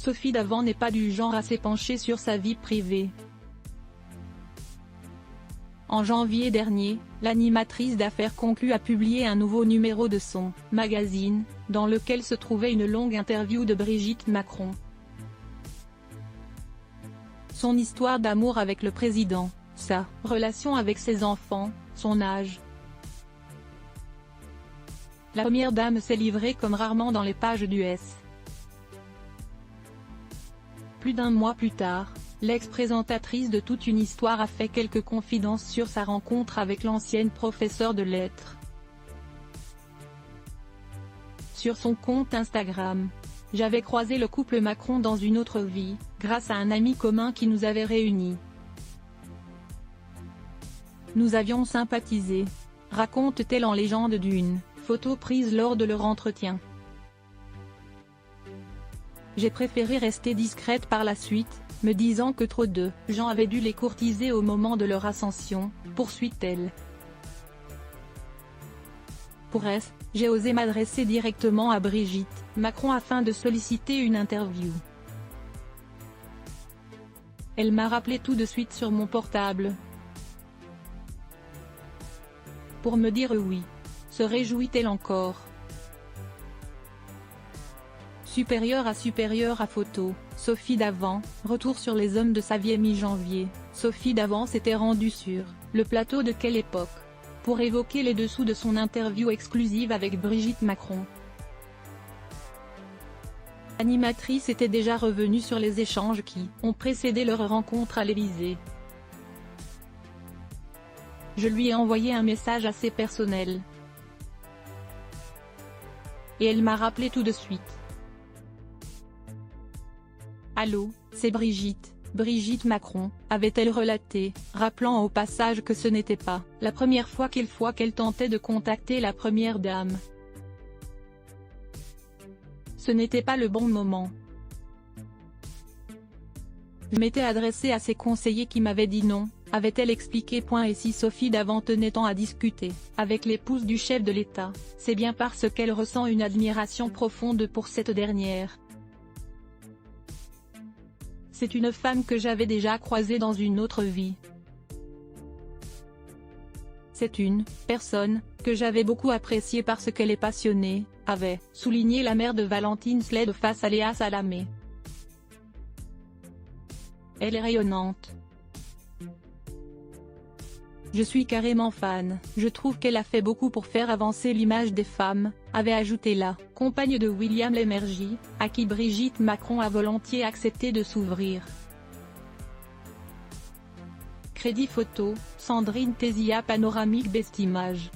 Sophie Davant n'est pas du genre à s'épancher sur sa vie privée. En janvier dernier, l'animatrice d'affaires conclue a publié un nouveau numéro de son magazine, dans lequel se trouvait une longue interview de Brigitte Macron. Son histoire d'amour avec le président, sa relation avec ses enfants, son âge. La première dame s'est livrée comme rarement dans les pages du S. Plus d'un mois plus tard, l'ex-présentatrice de Toute une histoire a fait quelques confidences sur sa rencontre avec l'ancienne professeure de lettres. Sur son compte Instagram, « J'avais croisé le couple Macron dans une autre vie, grâce à un ami commun qui nous avait réunis. Nous avions sympathisé », raconte-t-elle en légende d'une photo prise lors de leur entretien. J'ai préféré rester discrète par la suite, me disant que trop de gens avaient dû les courtiser au moment de leur ascension, poursuit-elle. Pour S, j'ai osé m'adresser directement à Brigitte Macron afin de solliciter une interview. Elle m'a rappelé tout de suite sur mon portable pour me dire oui. Se réjouit-elle encore. Supérieure à photo, Sophie Davant, retour sur les hommes de sa vie mi-janvier. Sophie Davant s'était rendue sur le plateau de Quelle époque pour évoquer les dessous de son interview exclusive avec Brigitte Macron. L'animatrice était déjà revenue sur les échanges qui ont précédé leur rencontre à l'Élysée. Je lui ai envoyé un message assez personnel. Et elle m'a rappelé tout de suite. Allô, c'est Brigitte. Brigitte Macron, avait-elle relaté, rappelant au passage que ce n'était pas la première fois qu'elle tentait de contacter la première dame. Ce n'était pas le bon moment. Je m'étais adressée à ses conseillers qui m'avaient dit non, avait-elle expliqué. Et si Sophie Davant tenait tant à discuter avec l'épouse du chef de l'État, c'est bien parce qu'elle ressent une admiration profonde pour cette dernière. C'est une femme que j'avais déjà croisée dans une autre vie. C'est une personne que j'avais beaucoup appréciée parce qu'elle est passionnée, avait souligné la mère de Valentine Sled face à Léa Salamé. Elle est rayonnante. Je suis carrément fan, je trouve qu'elle a fait beaucoup pour faire avancer l'image des femmes, avait ajouté la compagne de William Lémergie, à qui Brigitte Macron a volontiers accepté de s'ouvrir. Crédit photo, Sandrine Tézia. Panoramique Best Image.